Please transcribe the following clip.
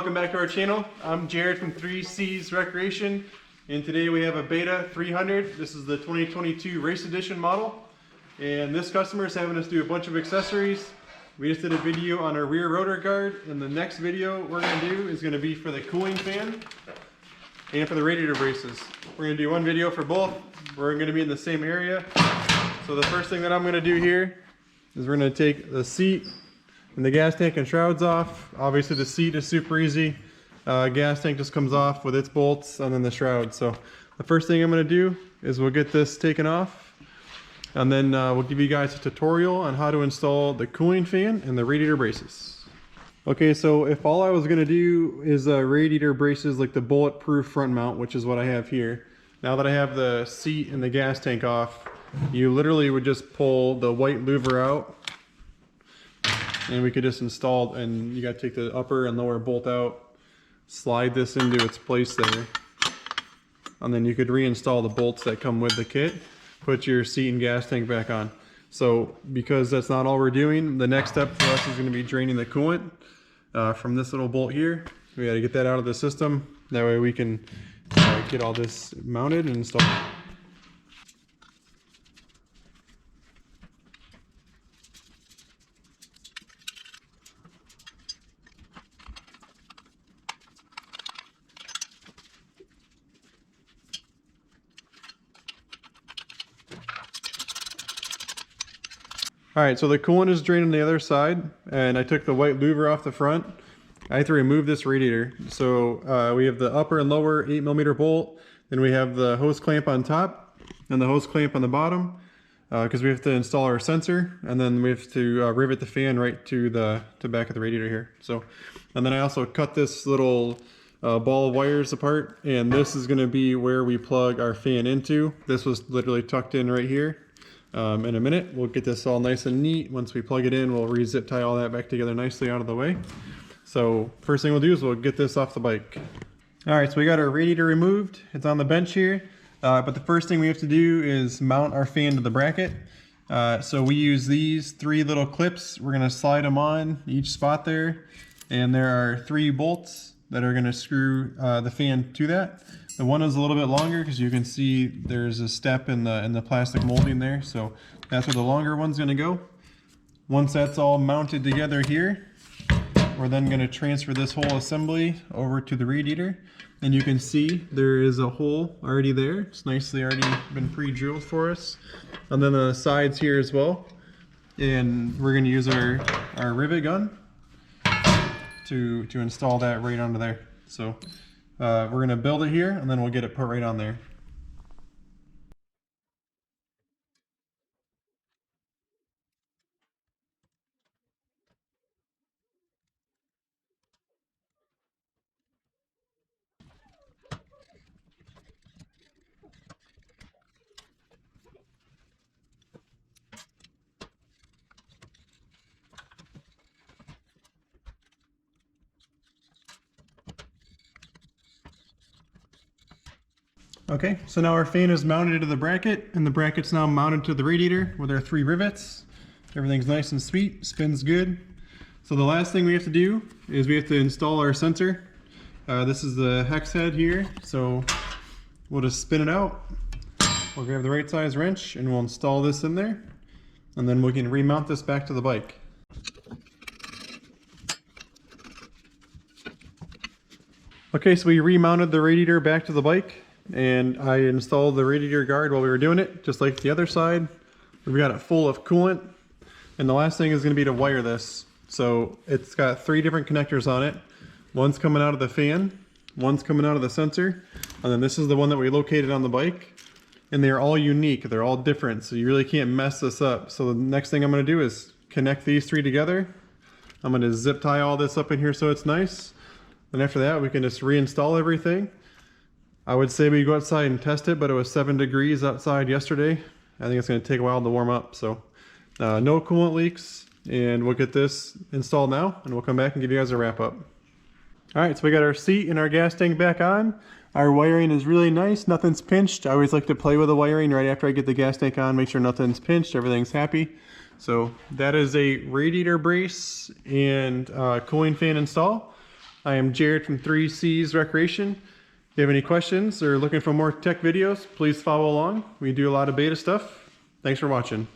welcome back to our channel. I'm Jared from 3C's Recreation, and today we have a Beta 300. This is the 2022 Race Edition model, and this customer is having us do a bunch of accessories. We just did a video on our rear rotor guard, and the next video we're going to do is going to be for the cooling fan and for the radiator braces. We're going to do one video for both. We're going to be in the same area. So the first thing that I'm going to do here is we're going to take the seat and the gas tank and shrouds off. Obviously the seat is super easy. Gas tank just comes off with its bolts and then the shroud. So the first thing I'm going to do is we'll get this taken off, and then we'll give you guys a tutorial on how to install the cooling fan and the radiator braces. Okay, so if all I was going to do is radiator braces like the bulletproof front mount, which is what I have here. Now that I have the seat and the gas tank off, you literally would just pull the white louver out, and we could just install, and you got to take the upper and lower bolt out, slide this into its place there, and then you could reinstall the bolts that come with the kit, put your seat and gas tank back on. So because that's not all we're doing, the next step for us is going to be draining the coolant from this little bolt here. We got to get that out of the system. That way we can get all this mounted and installed. Alright, so the coolant is drained on the other side, and I took the white louver off the front. I have to remove this radiator. So we have the upper and lower 8mm bolt, then we have the hose clamp on top and the hose clamp on the bottom, because we have to install our sensor, and then we have to rivet the fan right to the back of the radiator here. So, and then I also cut this little ball of wires apart, and this is going to be where we plug our fan into. This was literally tucked in right here. In a minute, we'll get this all nice and neat. Once we plug it in, we'll re-zip tie all that back together nicely out of the way. So first thing we'll do is we'll get this off the bike. Alright, so we got our radiator removed. It's on the bench here. But the first thing we have to do is mount our fan to the bracket. So we use these 3 little clips. We're going to slide them on each spot there. And there are 3 bolts that are going to screw the fan to that. The one is a little bit longer because you can see there's a step in the plastic molding there, so that's where the longer one's going to go. Once that's all mounted together here, we're then going to transfer this whole assembly over to the radiator, and you can see there is a hole already there. It's nicely already been pre-drilled for us, and then the sides here as well. And we're going to use our rivet gun to install that right onto there. So we're going to build it here, and then we'll get it put right on there. Okay, so now our fan is mounted to the bracket, and the bracket's now mounted to the radiator with our 3 rivets. Everything's nice and sweet, spins good. So the last thing we have to do is we have to install our sensor. This is the hex head here, so we'll just spin it out. We'll grab the right size wrench and we'll install this in there, and then we can remount this back to the bike. Okay, so we remounted the radiator back to the bike, and I installed the radiator guard while we were doing it, just like the other side. We got it full of coolant, and the last thing is going to be to wire this. So it's got 3 different connectors on it. One's coming out of the fan, one's coming out of the sensor, and then this is the one that we located on the bike. And they're all unique, they're all different, so you really can't mess this up. So the next thing I'm going to do is connect these 3 together. I'm going to zip tie all this up in here so it's nice. And after that we can just reinstall everything. I would say we go outside and test it, but it was 7 degrees outside yesterday. I think it's going to take a while to warm up. So no coolant leaks, and we'll get this installed now, and we'll come back and give you guys a wrap up. Alright, so we got our seat and our gas tank back on. Our wiring is really nice, nothing's pinched. I always like to play with the wiring right after I get the gas tank on, make sure nothing's pinched, everything's happy. So that is a radiator brace and cooling fan install. I am Jared from 3C's Recreation. If you have any questions or looking for more tech videos, please follow along. We do a lot of beta stuff. Thanks for watching.